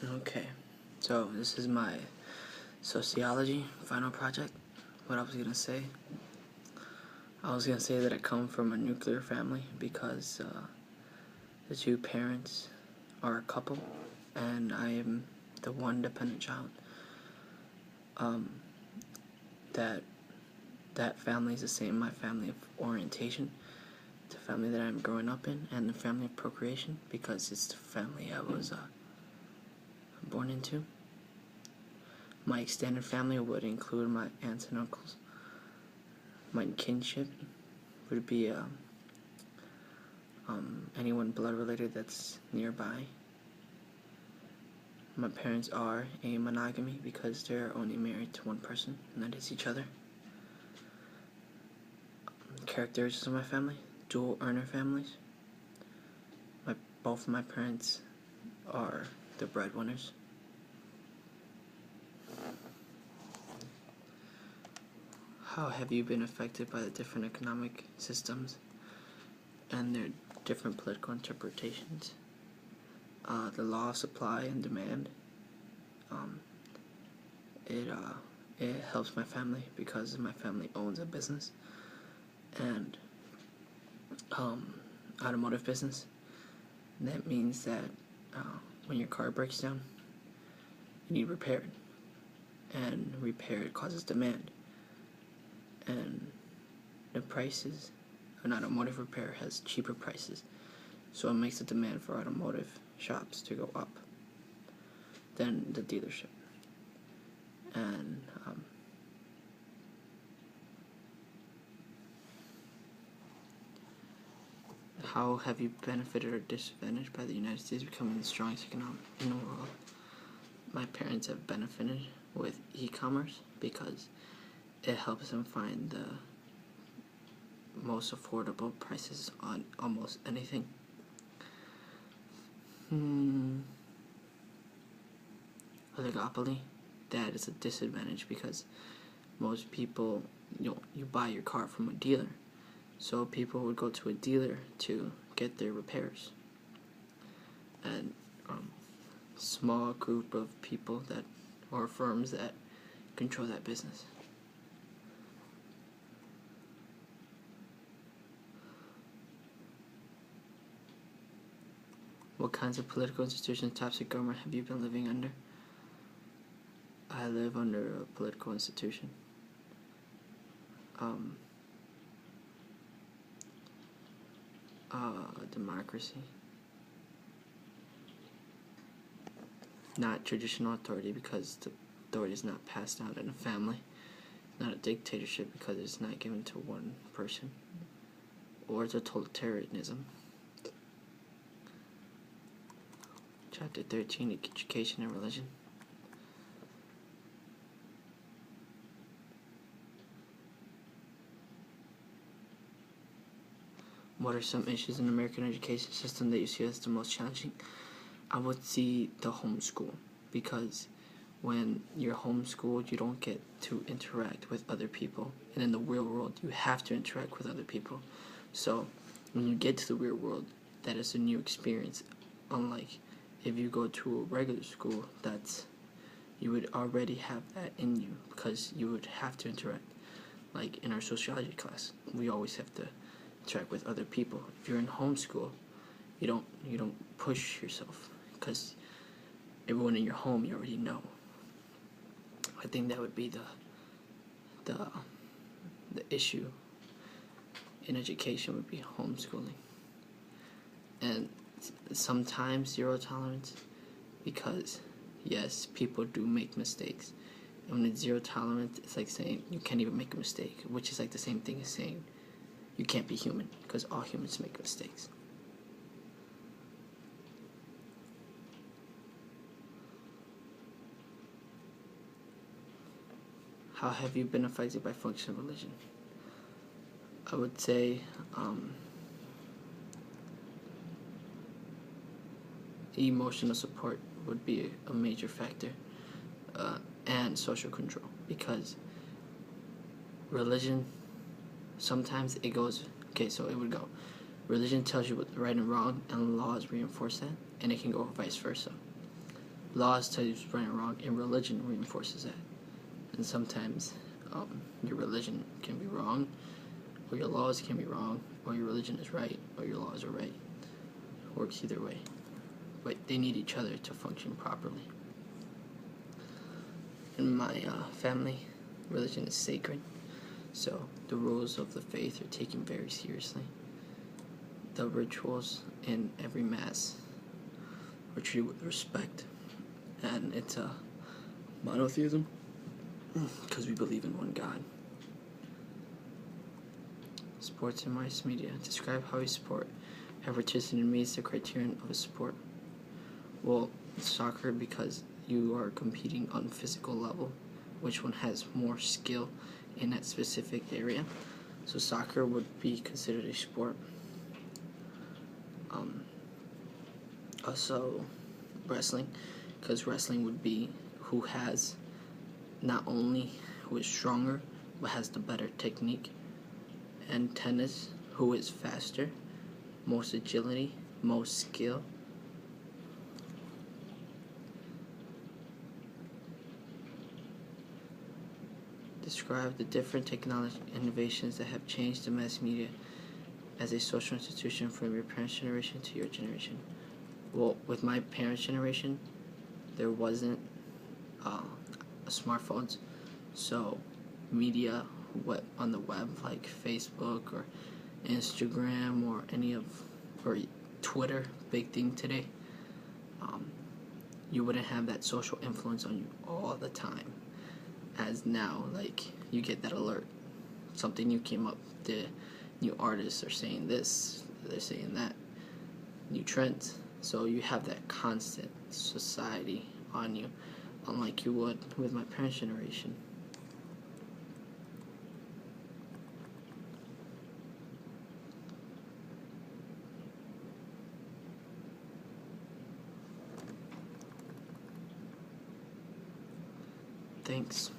Okay, so this is my sociology final project. What I was gonna say, that I come from a nuclear family because the two parents are a couple, and I am the one dependent child. That family is the same my family of orientation, the family that I'm growing up in, and the family of procreation because it's the family I was born into. My extended family would include my aunts and uncles. My kinship would be anyone blood related that's nearby. My parents are a monogamy because they're only married to one person, and that is each other. Characteristics of my family: dual earner families. Both of my parents are the breadwinners. How have you been affected by the different economic systems and their different political interpretations? The law of supply and demand. It helps my family because my family owns a business and automotive business. And that means that when your car breaks down, you need repaired, and repaired causes demand. And the prices, an automotive repair has cheaper prices, so it makes the demand for automotive shops to go up than the dealership. And how have you benefited or disadvantaged by the United States becoming the strongest economy in the world? My parents have benefited with e-commerce because it helps them find the most affordable prices on almost anything. Oligopoly, that is a disadvantage because most people, you buy your car from a dealer, so people would go to a dealer to get their repairs. And small group of people or firms that control that business. What kinds of political institutions, types of government have you been living under? I live under a political institution. Democracy. Not traditional authority because the authority is not passed out in a family. Not a dictatorship because it's not given to one person. Or totalitarianism. Chapter 13, Education and Religion. What are some issues in the American education system that you see as the most challenging? I would see the homeschool, because when you're homeschooled, you don't get to interact with other people. And in the real world, you have to interact with other people. So when you get to the real world, that is a new experience. Unlike if you go to a regular school, you would already have that in you because you would have to interact. Like in our sociology class, we always have to interact with other people. If you're in homeschool, you don't push yourself because everyone in your home you already know. I think that would be the issue in education would be homeschooling. And sometimes zero tolerance, because yes, people do make mistakes. And when it's zero tolerance, it's like saying you can't even make a mistake, which is like the same thing as saying you can't be human, because all humans make mistakes. How have you been affected by functional religion? I would say emotional support would be a major factor, and social control, because religion, sometimes it goes, so it would go, religion tells you what's right and wrong, and laws reinforce that, and it can go vice versa. laws tell you it's right and wrong, and religion reinforces that. And sometimes your religion can be wrong, or your laws can be wrong, or your religion is right, or your laws are right. It works either way. But they need each other to function properly. In my family, religion is sacred, so the rules of the faith are taken very seriously. The rituals in every mass are treated with respect, and it's a monotheism because we believe in one God. Sports and mass media. Describe how a sport have participated meets the criterion of a sport. Well, soccer, because you are competing on physical level, which one has more skill in that specific area. So soccer would be considered a sport. Also wrestling, because wrestling would be who has not only who is stronger, but has the better technique. And tennis, who is faster, most agility, most skill. Describe the different technology innovations that have changed the mass media as a social institution from your parents' generation to your generation. Well, with my parents' generation, there wasn't smartphones, so media on the web like Facebook or Instagram or or Twitter, big thing today, you wouldn't have that social influence on you all the time. As now, like, you get that alert, something new came up, the new artists are saying this, they're saying that, new trends. So you have that constant society on you, unlike you would with my parents' generation. Thanks.